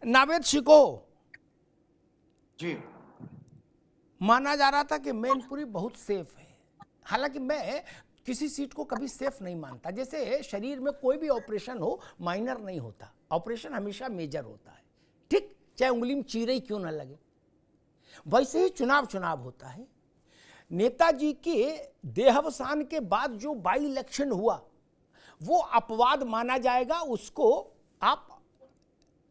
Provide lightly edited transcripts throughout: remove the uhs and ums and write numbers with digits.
नावेद शिको जी माना जा रहा था कि मैनपुरी बहुत सेफ है। हालांकि मैं किसी सीट को कभी सेफ नहीं मानता। जैसे शरीर में कोई भी ऑपरेशन हो, माइनर नहीं होता, ऑपरेशन हमेशा मेजर होता है, ठीक, चाहे उंगली में चीरे ही क्यों ना लगे। वैसे ही चुनाव होता है। नेताजी के देहावसान के बाद जो बाई इलेक्शन हुआ वो अपवाद माना जाएगा, उसको आप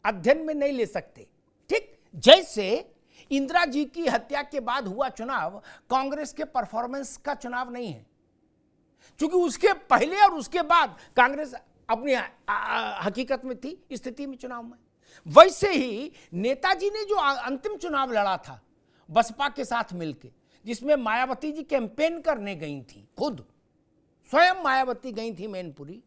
अध्ययन में नहीं ले सकते, ठीक। जैसे इंदिरा जी की हत्या के बाद हुआ चुनाव कांग्रेस के परफॉर्मेंस का चुनाव नहीं है, क्योंकि उसके पहले और उसके बाद कांग्रेस अपनी हकीकत में थी, स्थिति में, चुनाव में। वैसे ही नेताजी ने जो अंतिम चुनाव लड़ा था बसपा के साथ मिलकर, जिसमें मायावती जी कैंपेन करने गई थी, खुद स्वयं मायावती गई थी मैनपुरी,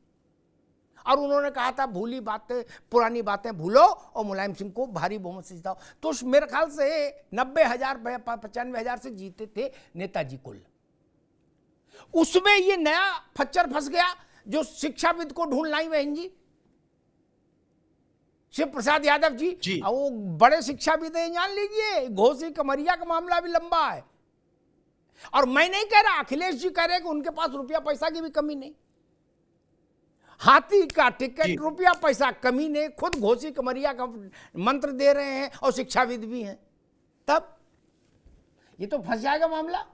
और उन्होंने कहा था भूली बातें, पुरानी बातें भूलो और मुलायम सिंह को भारी बहुमत से जिताओ। तो मेरे ख्याल से 90,000 95,000 से जीते थे नेताजी कुल। उसमें ये नया फच्चर फंस गया जो शिक्षाविद को ढूंढ लाई बहन जी, शिव प्रसाद यादव जी। वो बड़े शिक्षाविद हैं, जान लीजिए। घोसी कमरिया का मामला भी लंबा है, और मैं नहीं कह रहा, अखिलेश जी कह रहे कि उनके पास रुपया पैसा की भी कमी नहीं, हाथी का टिकट, रुपया पैसा कमी नहीं, खुद घोसी कमरिया का मंत्र दे रहे हैं और शिक्षाविद भी हैं, तब ये तो फंस जाएगा मामला।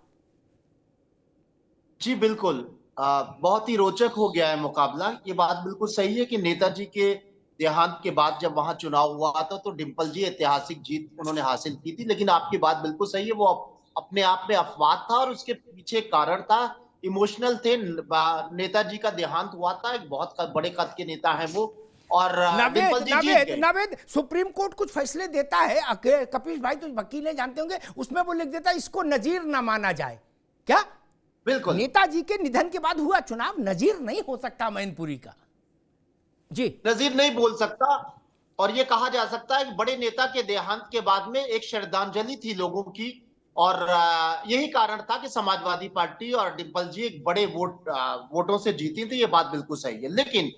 जी बिल्कुल, बहुत ही रोचक हो गया है मुकाबला। ये बात बिल्कुल सही है कि नेताजी के देहांत के बाद जब वहां चुनाव हुआ था तो डिम्पल जी ऐतिहासिक जीत उन्होंने हासिल की थी, लेकिन आपकी बात बिल्कुल सही है, वो अपने आप में अपवाद था और उसके पीछे कारण था, इमोशनल थे। नेताजी का देहांत हुआ था, एक बहुत बड़े कद के नेता हैं वो, और डिम्पल जी जीत गए। नावेद, सुप्रीम कोर्ट कुछ फैसले देता है, कपिश भाई तो वकील है, जानते होंगे, उसमें वो लिख देता है इसको नजीर ना माना जाए। क्या? बिल्कुल, नेताजी के निधन के बाद हुआ चुनाव नजीर नहीं हो सकता मैनपुरी का, जी नजीर नहीं बोल सकता। और ये कहा जा सकता है कि बड़े नेता के देहांत के बाद में एक श्रद्धांजलि थी लोगों की, और यही कारण था कि समाजवादी पार्टी और डिम्पल जी एक बड़े वोटों से जीती थी। ये बात बिल्कुल सही है, लेकिन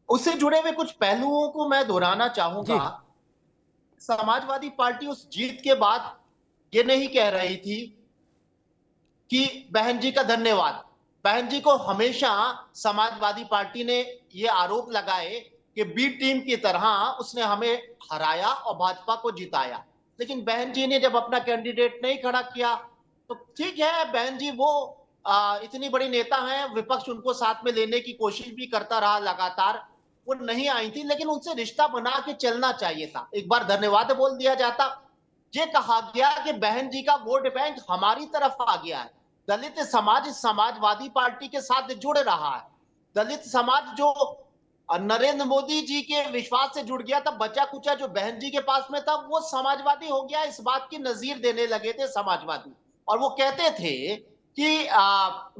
उससे जुड़े हुए कुछ पहलुओं को मैं दोहराना चाहूंगा। समाजवादी पार्टी उस जीत के बाद ये नहीं कह रही थी कि बहन जी का धन्यवाद। बहन जी को हमेशा समाजवादी पार्टी ने ये आरोप लगाए कि बी टीम की तरह उसने हमें हराया और भाजपा को जिताया, लेकिन बहन जी ने जब अपना कैंडिडेट नहीं खड़ा किया तो ठीक है, बहन जी वो इतनी बड़ी नेता हैं, विपक्ष उनको साथ में लेने की कोशिश भी करता रहा लगातार, वो नहीं आई थी, लेकिन उनसे रिश्ता बना के चलना चाहिए था। एक बार धन्यवाद बोल दिया जाता। ये कहा गया कि बहन जी का वोट बैंक हमारी तरफ आ गया है, दलित समाज समाजवादी पार्टी के साथ जुड़ रहा है, दलित समाज जो नरेंद्र मोदी जी के विश्वास से जुड़ गया था, बचा कुचा जो बहन जी के पास में था वो समाजवादी हो गया। इस बात की नजीर देने लगे थे समाजवादी, और वो कहते थे कि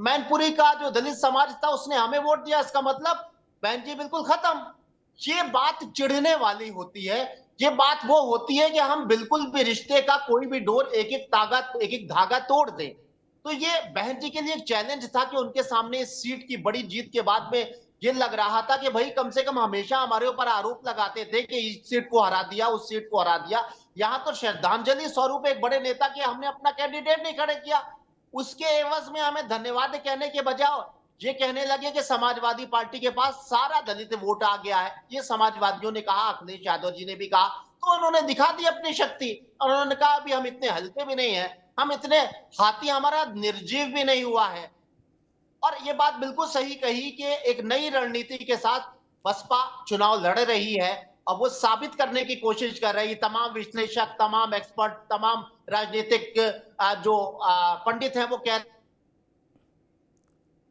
मैनपुरी का जो दलित समाज था उसने हमें वोट दिया, इसका मतलब बहन जी बिल्कुल खत्म। ये बात चिढ़ने वाली होती है। ये बात वो होती है कि हम बिल्कुल भी रिश्ते का कोई भी डोर एक एक धागा तोड़ दें। तो ये बहन जी के लिए एक चैलेंज था कि उनके सामने इस सीट की बड़ी जीत के बाद में ये लग रहा था कि भाई कम से कम हमेशा हमारे ऊपर आरोप लगाते थे कि इस सीट को हरा दिया, उस सीट को हरा दिया, यहां तो श्रद्धांजलि स्वरूप एक बड़े नेता के हमने अपना कैंडिडेट नहीं खड़े किया, उसके एवज में हमें धन्यवाद कहने के बजाय ये कहने लगे कि समाजवादी पार्टी के पास सारा दलित वोट आ गया है। ये समाजवादियों ने कहा, अखिलेश यादव जी ने भी कहा, तो उन्होंने दिखा दी अपनी शक्ति, और उन्होंने कहा अभी हम इतने हल्के भी नहीं है, हम इतने हाथी हमारा निर्जीव भी नहीं हुआ है। और ये बात बिल्कुल सही कही कि एक नई रणनीति के साथ बसपा चुनाव लड़ रही है, और वो साबित करने की कोशिश कर रही, तमाम विश्लेषक, तमाम एक्सपर्ट, तमाम राजनीतिक जो पंडित हैं वो कह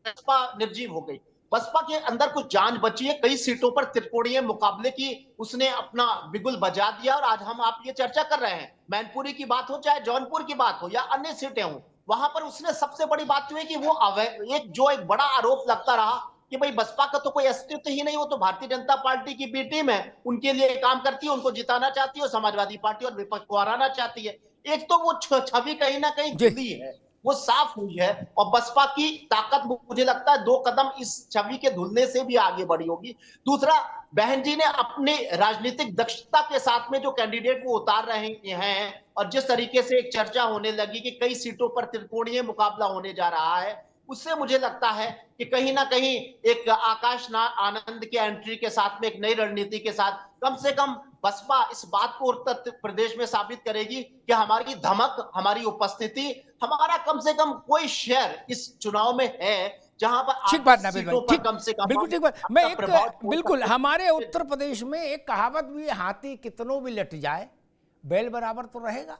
बसपा निर्जीव हो गई। बसपा के अंदर कुछ जान बची है, कई सीटों पर त्रिकोणीय मुकाबले की उसने अपना बिगुल बजा दिया, और आज हम आप ये चर्चा कर रहे हैं, मैनपुरी की बात हो, चाहे जौनपुर की बात हो या अन्य सीटें हो, वहां पर उसने सबसे बड़ी बात जो है कि वो एक बड़ा आरोप लगता रहा कि भाई बसपा का तो कोई अस्तित्व ही नहीं, वो तो भारतीय जनता पार्टी की बी टीम है, उनके लिए काम करती है, उनको जिताना चाहती है, समाजवादी पार्टी और विपक्ष को हराना चाहती है। एक तो वो छवि कहीं ना कहीं धुली है, वो साफ हुई है। और बसपा की ताकत मुझे लगता है 2 कदम इस छवि के धुलने से भी आगे बढ़ी होगी। दूसरा, बहन जी ने अपने राजनीतिक दक्षता के साथ में जो कैंडिडेट वो उतार रहे हैं, और जिस तरीके से एक चर्चा होने लगी कि कई सीटों पर त्रिकोणीय मुकाबला होने जा रहा है, उससे मुझे लगता है कि कहीं ना कहीं एक आकाश आनंद के एंट्री के साथ में एक नई रणनीति के साथ कम से कम बसपा इस बात को उत्तर प्रदेश में साबित करेगी कि हमारी धमक, हमारी उपस्थिति, हमारा कम से कम कोई शेयर इस चुनाव में है, जहां पर ठीक बात नावेद भाई, सीटों पर ठीक, कम से कम बिल्कुल ठीक बात। मैं अपना प्रभाव एक बिल्कुल, हमारे उत्तर प्रदेश में एक कहावत भी है, हाथी कितनों भी लट जाए बैल बराबर तो रहेगा।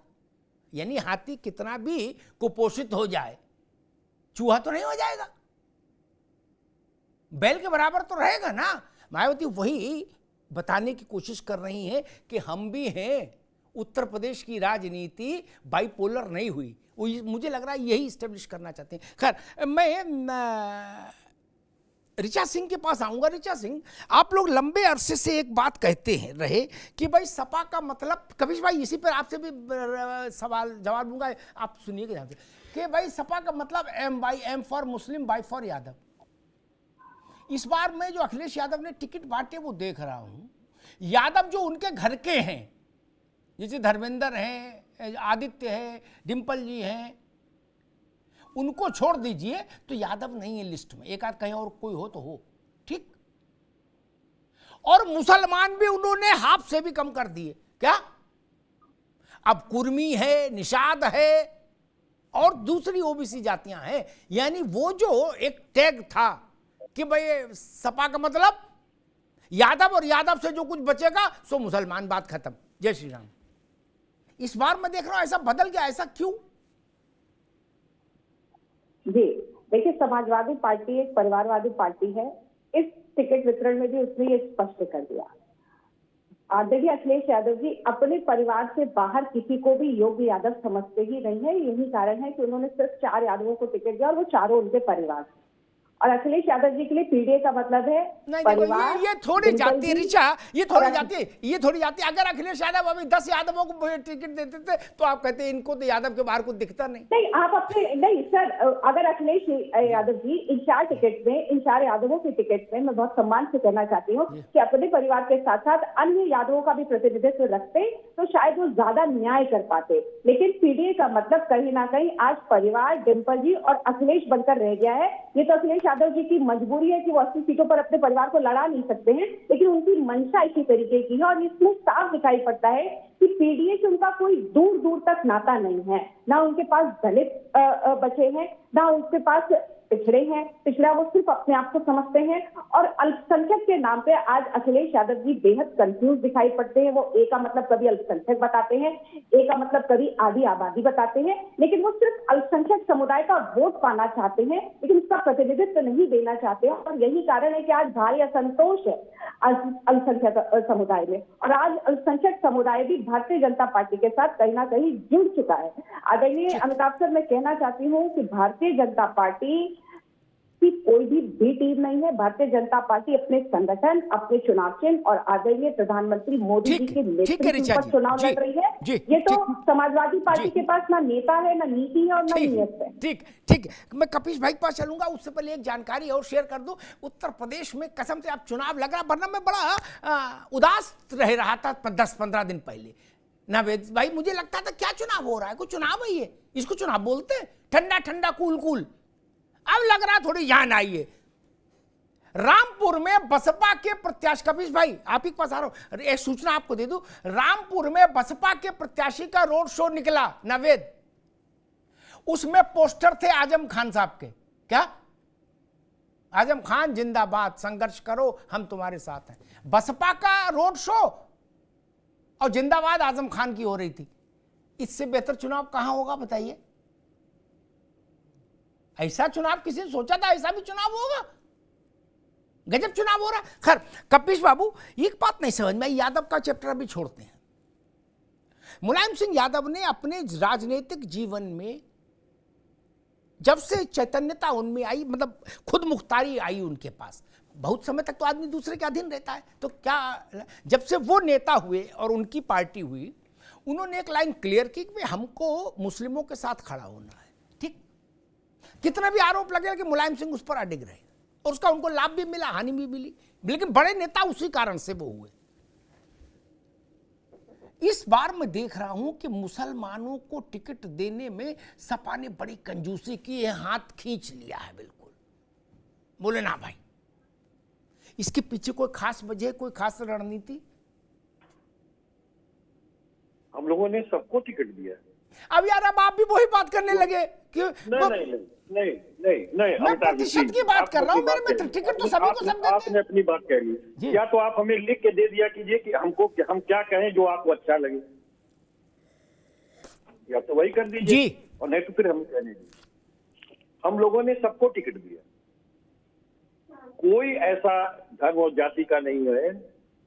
यानी हाथी कितना भी कुपोषित हो जाए चूहा तो नहीं हो जाएगा, बैल के बराबर तो रहेगा ना। मायावती वही बताने की कोशिश कर रही हैं कि हम भी हैं, उत्तर प्रदेश की राजनीति बाइपोलर नहीं हुई। मुझे लग रहा है यही स्टेब्लिश करना चाहते हैं। खैर, मैं ऋचा सिंह के पास आऊंगा। ऋचा सिंह, आप लोग लंबे अरसे से एक बात कहते हैं रहे कि भाई सपा का मतलब, कबीर भाई इसी पर आपसे भी सवाल जवाब दूंगा, आप सुनिएगा ध्यान से, कि भाई सपा का मतलब M for Muslim, Y for Yadav. इस बार मैं जो अखिलेश यादव ने टिकट बांटे वो देख रहा हूं, यादव जो उनके घर के हैं, जैसे धर्मेंद्र हैं, आदित्य है, डिम्पल जी हैं, उनको छोड़ दीजिए तो यादव नहीं है लिस्ट में। एक आध कहीं और कोई हो तो हो, ठीक। और मुसलमान भी उन्होंने हाफ से भी कम कर दिए। क्या अब कुर्मी है, निषाद है और दूसरी ओबीसी जातियां हैं। यानी वो जो एक टैग था कि भाई सपा का मतलब यादव और यादव से जो कुछ बचेगा सो मुसलमान, बात खत्म, जय श्री राम। इस बार मैं देख रहा हूं ऐसा बदल गया, ऐसा क्यों? जी देखिए, समाजवादी पार्टी एक परिवारवादी पार्टी है। इस टिकट वितरण में भी उसने ये स्पष्ट कर दिया। देखिए, अखिलेश यादव जी अपने परिवार से बाहर किसी को भी योग्य यादव समझते ही नहीं है। यही कारण है कि उन्होंने सिर्फ 4 यादवों को टिकट दिया और वो चारों उनके परिवार से। और अखिलेश यादव जी के लिए पीडीए का मतलब है परिवार। ये थोड़ी जाती है ऋचा, ये थोड़ी जाती है, ये थोड़ी जाती है। अगर अखिलेश यादव अभी 10 यादवों को टिकट देते थे तो आप कहते इनको तो यादव के बाहर कुछ दिखता नहीं। नहीं, आप अपने नहीं सर, अगर अखिलेश यादव जी इन 4 टिकट में, इन 4 यादवों के टिकट में, मैं बहुत सम्मान से कहना चाहती हूँ कि अपने परिवार के साथ साथ अन्य यादवों का भी प्रतिनिधित्व रखते तो शायद वो ज्यादा न्याय कर पाते। लेकिन पीडीए का मतलब कहीं ना कहीं आज परिवार, डिम्पल जी और अखिलेश बनकर रह गया है। ये तो अखिलेश यादव जी की मजबूरी है कि वो 80 सीटों पर अपने परिवार को लड़ा नहीं सकते हैं, लेकिन उनकी मंशा इसी तरीके की है। और इसमें साफ दिखाई पड़ता है कि पीडीए से उनका कोई दूर दूर तक नाता नहीं है। ना उनके पास दलित बचे हैं, ना उनके पास पिछड़े हैं। पिछड़ा वो सिर्फ अपने आप को समझते हैं। और अल्पसंख्यक के नाम पे आज अखिलेश यादव जी बेहद कंफ्यूज दिखाई पड़ते हैं। वो ए का मतलब कभी अल्पसंख्यक बताते हैं, ए का मतलब कभी आधी आबादी बताते हैं, लेकिन वो सिर्फ अल्पसंख्यक समुदाय का वोट पाना चाहते हैं, लेकिन उसका प्रतिनिधित्व नहीं देना चाहते हैं। और यही कारण है कि आज भारी असंतोष है अल्पसंख्यक समुदाय में। और आज अल्पसंख्यक समुदाय भी भारतीय जनता पार्टी के साथ कहीं ना कहीं जुड़ चुका है। आदरणीय अमिताभ सर, मैं कहना चाहती हूँ कि भारतीय जनता पार्टी की कोई भी बी टीम नहीं है। भारतीय जनता पार्टी अपने संगठन, अपने चुनाव चिन्ह और आदरणीय प्रधानमंत्री मोदी जी के नेतृत्व पर चुनाव लड़ रही है। ये तो समाजवादी पार्टी के पास ना नेता है, ना नीति है और ना नीयत है। ठीक ठीक, मैं कपीश भाई के पास चलूंगा। उससे पहले एक जानकारी और शेयर कर दूं। उत्तर प्रदेश में कसम से आप चुनाव लग रहा, वरना मैं बड़ा उदास रह रहा था 10-15 दिन पहले। नावेद भाई, मुझे लगता था क्या चुनाव हो रहा है, कोई चुनाव है ये, इसको चुनाव बोलते हैं? ठंडा ठंडा कूल कूल। अब लग रहा थोड़ी जान आई है। रामपुर में बसपा के प्रत्याशी, कपीश भाई आप ही के पास आ रहा हूं, एक सूचना आपको दे दूं। रामपुर में बसपा के प्रत्याशी का रोड शो निकला नवेद, उसमें पोस्टर थे आजम खान साहब के। क्या? आजम खान जिंदाबाद, संघर्ष करो, हम तुम्हारे साथ हैं। बसपा का रोड शो और जिंदाबाद आजम खान की हो रही थी। इससे बेहतर चुनाव कहां होगा बताइए? ऐसा चुनाव किसी ने सोचा था ऐसा भी चुनाव होगा? गजब चुनाव हो रहा। खैर कपीश बाबू, एक बात नहीं समझ में, यादव का चैप्टर अभी छोड़ते हैं। मुलायम सिंह यादव ने अपने राजनीतिक जीवन में जब से चैतन्यता उनमें आई, मतलब खुद मुख्तारी आई उनके पास, बहुत समय तक तो आदमी दूसरे के अधीन रहता है, तो क्या जब से वो नेता हुए और उनकी पार्टी हुई, उन्होंने एक लाइन क्लियर की कि हमको मुस्लिमों के साथ खड़ा होना है। ठीक, कितना भी आरोप लगे कि मुलायम सिंह उस पर अडिग रहे और उसका उनको लाभ भी मिला, हानि भी मिली, लेकिन बड़े नेता उसी कारण से वो हुए। इस बार मैं देख रहा हूं कि मुसलमानों को टिकट देने में सपा ने बड़ी कंजूसी की है, हाथ खींच लिया है बिल्कुल। बोले ना भाई, इसके पीछे कोई खास वजह, कोई खास रणनीति? हम लोगों ने सबको टिकट दिया। अब यार अब आप भी वही बात करने लगे कि नहीं, मैं प्रतिशत की बात कर रहा हूँ। मेरे मित्र, टिकट तो सभी को सब देते हैं। आपने अपनी बात कह ली, या तो आप हमें लिख के दे दिया कीजिए कि हमको हम क्या कहें जो आपको अच्छा लगे, या तो वही कर दीजिए जी, और नहीं तो फिर हमें कहने दीजिए। हम लोगों ने सबको टिकट दिया, कोई ऐसा धर्म और जाति का नहीं है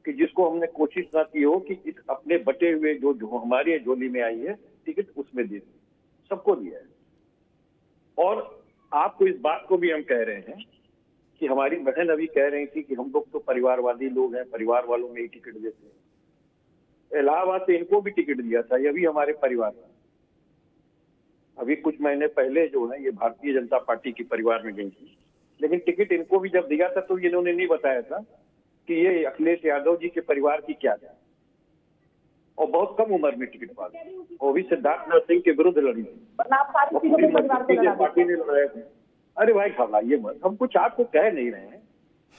कि जिसको हमने कोशिश ना की हो कि इस अपने बटे हुए जो हमारी झोली में आई है टिकट उसमें दे दी, सबको दिया है। और आपको इस बात को भी हम कह रहे हैं कि हमारी बहन अभी कह रही थी कि हम लोग तो परिवारवादी लोग हैं, परिवार वालों में ही टिकट देते हैं। इलाहाबाद से इनको भी टिकट दिया था, ये भी हमारे परिवार में। अभी कुछ महीने पहले जो है ये भारतीय जनता पार्टी के परिवार में गई थी, लेकिन टिकट इनको भी जब दिया था तो इन्होंने नहीं बताया था कि ये अखिलेश यादव जी के परिवार की क्या है, और बहुत कम उम्र में टिकट पा गए। वो भी सिद्धार्थनाथ सिंह के विरुद्ध लड़ी थी, पार्टी ने लड़ाया था। अरे भाई घबराइए मत, हम कुछ आपको कह नहीं रहे हैं,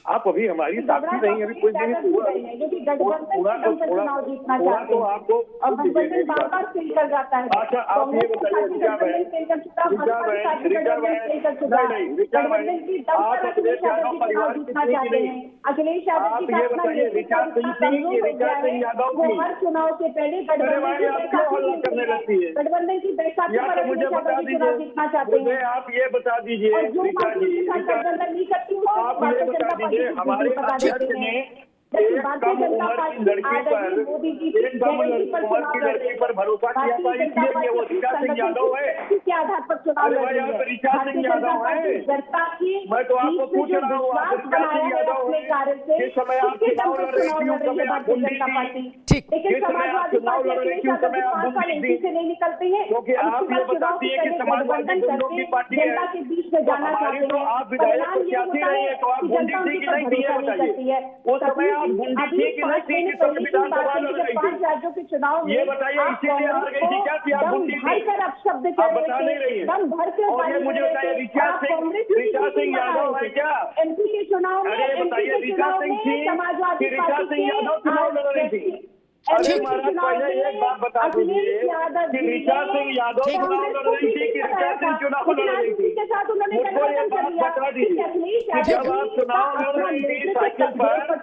आप अभी हमारी साथी नहीं, अभी कुछ दिन थोड़ा तो आपको। अच्छा आप ये बताइए, ऋचा बहन आप अखिलेश यादव परिवार की थी नहीं? अखिलेश यादव आप ये बताइए, ऋचा सिंह यादव की हर चुनाव से पहले करने लगती है, गठबंधन की बैसाखी या तो मुझे बता दीजिए, आप ये बता दीजिए ऋचा जी, आप ये बता दीजिए हमारे अध्यक्ष ने एक कम उम्र की लड़की पर भरोसा किया था, इसलिए ये वो ऋचा सिंह यादव है। अरे भाई आप ऋचा सिंह यादव है, मैं तो आपको पूछ रहा हूँ, आप ऋचा सिंह यादव है। जिस समय आप चुनाव लड़ रही थी उस समय आप गुंडी थी, जिस समय आप चुनाव लड़ रही थी उस समय आप गुंडी थी, क्योंकि आप ये बताती है कि समाजवादी गुंडों की पार्टी है, तो हमारी तो आप विधायक प्रत्याशी रही है, तो आप गुंडी थी कि नहीं थी ये बताइए। उस समय आप गुंडी थी कि नहीं थी, जिस समय विधानसभा लड़ रही थी, ये बताइए। इसीलिए हार गई थी क्या कि आप गुंडी थी? आप बता नहीं रही है। और ये मुझे बताइए, ऋचा सिंह यादव है क्या? अरे बताइए, ऋचा सिंह थी कि ऋचा सिंह यादव चुनाव लड़ रही थी? अरे महाराज पहले एक बात बता दीजिए कि ऋचा सिंह यादव चुनाव लड़ रही थी कि ऋचा सिंह चुनाव लड़ रही थी? मुझको एक बात बता दीजिए कि जब आप चुनाव लड़ रही थी साइकिल पर, तो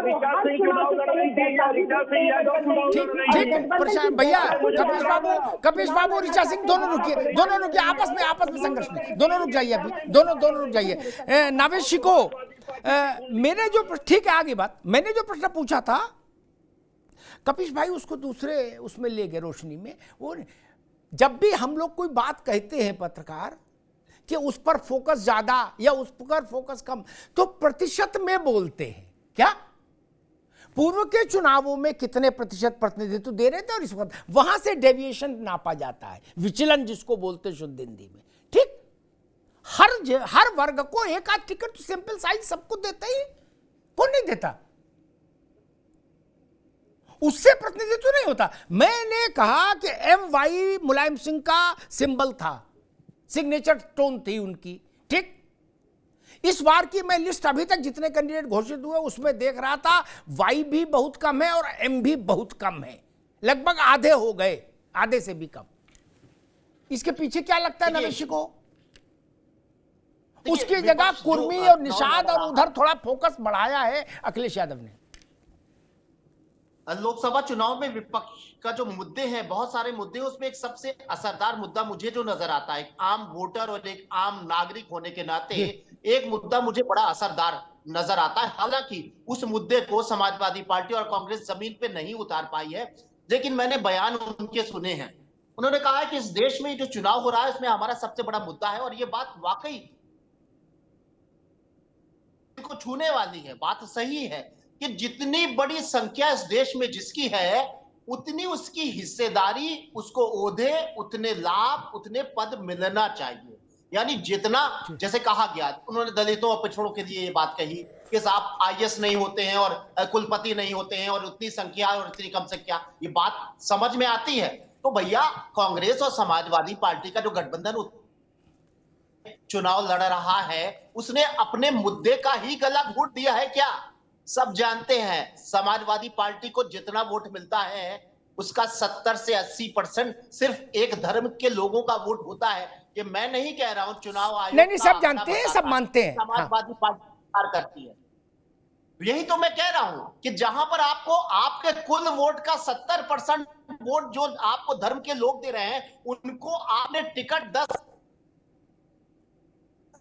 ऋचा सिंह चुनाव लड़ रही थी या ऋचा सिंह यादव चुनाव लड़ रही थी? प्रशांत भैया, कपिश बाबू, ऋचा सिंह, दोनों रुकिए, आपस में संघर्ष नहीं, दोनों रुक जाइए अभी, दोनों रुक जाइए। नावेश शिको, मैंने जो ठीक है आगे बात, मैंने जो प्रश्न पूछा था कपिश भाई उसको दूसरे उसमें ले गए रोशनी में। वो जब भी हम लोग कोई बात कहते हैं पत्रकार कि उस पर फोकस ज्यादा या उस पर फोकस कम, तो प्रतिशत में बोलते हैं क्या? पूर्व के चुनावों में कितने प्रतिशत प्रतिनिधित्व दे रहे थे और इस वक्त वहां से डेविएशन नापा जाता है, विचलन जिसको बोलते शुद्ध हिंदी में। ठीक, हर वर्ग को एक आध टिकट सिंपल साइज सबको देते ही, कौन नहीं देता? उससे प्रतिनिधित्व नहीं होता। मैंने कहा कि MY मुलायम सिंह का सिंबल था, सिग्नेचर टोन थी उनकी। ठीक, इस बार की मैं लिस्ट अभी तक जितने कैंडिडेट घोषित हुए उसमें देख रहा था Y भी बहुत कम है और M भी बहुत कम है, लगभग आधे हो गए, आधे से भी कम। इसके पीछे क्या लगता है नवेशी को? उसकी जगह कुर्मी और निषाद और उधर थोड़ा फोकस बढ़ाया है अखिलेश यादव ने। लोकसभा चुनाव में विपक्ष का जो मुद्दे हैं, बहुत सारे मुद्दे, उसमें एक सबसे असरदार मुद्दा मुझे जो नजर आता है, एक आम वोटर और एक आम नागरिक होने के नाते एक मुद्दा मुझे बड़ा असरदार नजर आता है। हालांकि उस मुद्दे को समाजवादी पार्टी और कांग्रेस जमीन पे नहीं उतार पाई है, लेकिन मैंने बयान उनके सुने हैं। उन्होंने कहा है कि इस देश में जो चुनाव हो रहा है उसमें हमारा सबसे बड़ा मुद्दा है, और ये बात वाकई को छूने वाली है। बात सही है कि जितनी बड़ी संख्या इस देश में जिसकी है, उतनी उसकी हिस्सेदारी, उसको ओहदे, उतने लाभ, उतने पद मिलना चाहिए। यानी जितना, जैसे कहा गया, उन्होंने दलितों और पिछड़ों के लिए ये बात कही कि साहब आईएएस नहीं होते हैं और कुलपति नहीं होते हैं और उतनी संख्या और इतनी कम संख्या, ये बात समझ में आती है। तो भैया कांग्रेस और समाजवादी पार्टी का जो गठबंधन चुनाव लड़ रहा है, उसने अपने मुद्दे का ही गला घोट दिया है क्या? सब जानते हैं समाजवादी पार्टी को जितना वोट मिलता है उसका 70 से 80% सिर्फ एक धर्म के लोगों का वोट होता है। ये मैं नहीं कह रहा हूं, चुनाव आयोग नहीं, सब जानते हैं, सब मानते हैं। समाजवादी पार्टी कार्य करती है। यही तो मैं कह रहा हूं कि जहां पर आपको आपके कुल वोट का 70% वोट जो आपको धर्म के लोग दे रहे हैं, उनको आपने टिकट 10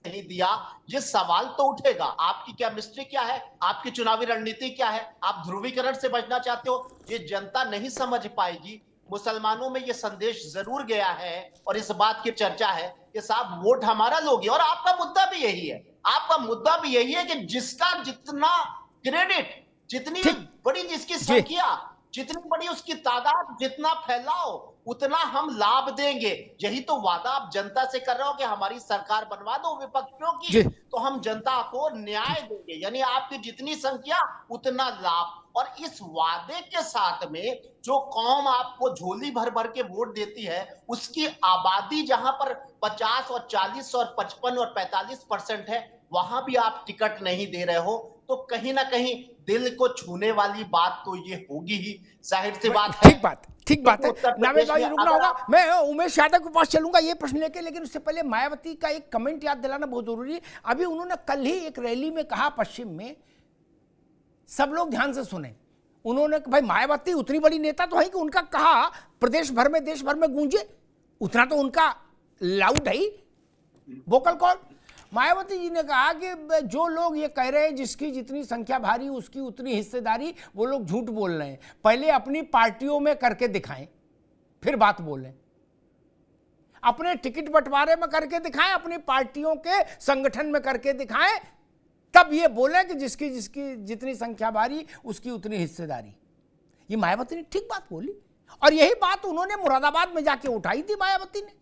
नहीं दिया, ये सवाल तो उठेगा। आपकी क्या मिस्ट्री क्या है, आपकी चुनावी रणनीति क्या है, आप ध्रुवीकरण से बचना चाहते हो, ये जनता नहीं समझ पाएगी। मुसलमानों में ये संदेश जरूर गया है और इस बात की चर्चा है कि साहब वोट हमारा लोगे। और आपका मुद्दा भी यही है, आपका मुद्दा भी यही है कि जिसका जितना क्रेडिट, जितनी बड़ी जिसकी संख्या, जितनी बड़ी उसकी तादाद, जितना फैलाओ उतना हम लाभ देंगे। यही तो वादा आप जनता से कर रहे हो कि हमारी सरकार बनवा दो विपक्षियों की, तो हम जनता को न्याय देंगे, यानी आपकी जितनी संख्या उतना लाभ। और इस वादे के साथ में जो कौम आपको झोली भर भर के वोट देती है, उसकी आबादी जहां पर 50 और 40 और 55 और 45% है, वहां भी आप टिकट नहीं दे रहे हो, तो कहीं ना कहीं दिल को छूने वाली बात तो ये होगी ही, जाहिर सी बात है। ठीक बात है। नावेद भाई रुकना होगा, मैं उमेश यादव के पास चलूंगा ये प्रश्न लेके, लेकिन उससे पहले मायावती का एक कमेंट याद दिलाना बहुत जरूरी है। अभी उन्होंने कल ही एक रैली में कहा पश्चिम में, सब लोग ध्यान से सुने, उन्होंने भाई मायावती उतनी बड़ी नेता तो है कि उनका कहा प्रदेश भर में, देश भर में गूंजे, उतना तो उनका लाउड है, वोकल कॉल। मायावती जी ने कहा कि जो लोग ये कह रहे हैं जिसकी जितनी संख्या भारी उसकी उतनी हिस्सेदारी, वो लोग झूठ बोल रहे हैं। पहले अपनी पार्टियों में करके दिखाएं, फिर बात बोलें। अपने टिकट बंटवारे में करके दिखाएं, अपनी पार्टियों के संगठन में करके दिखाएं, तब ये बोले कि जिसकी जिसकी जितनी संख्या भारी उसकी उतनी हिस्सेदारी। ये मायावती ने ठीक बात बोली, और यही बात उन्होंने मुरादाबाद में जाके उठाई थी मायावती ने,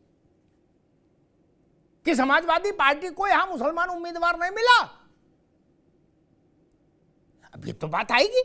कि समाजवादी पार्टी को यहां मुसलमान उम्मीदवार नहीं मिला। अब ये तो बात आएगी,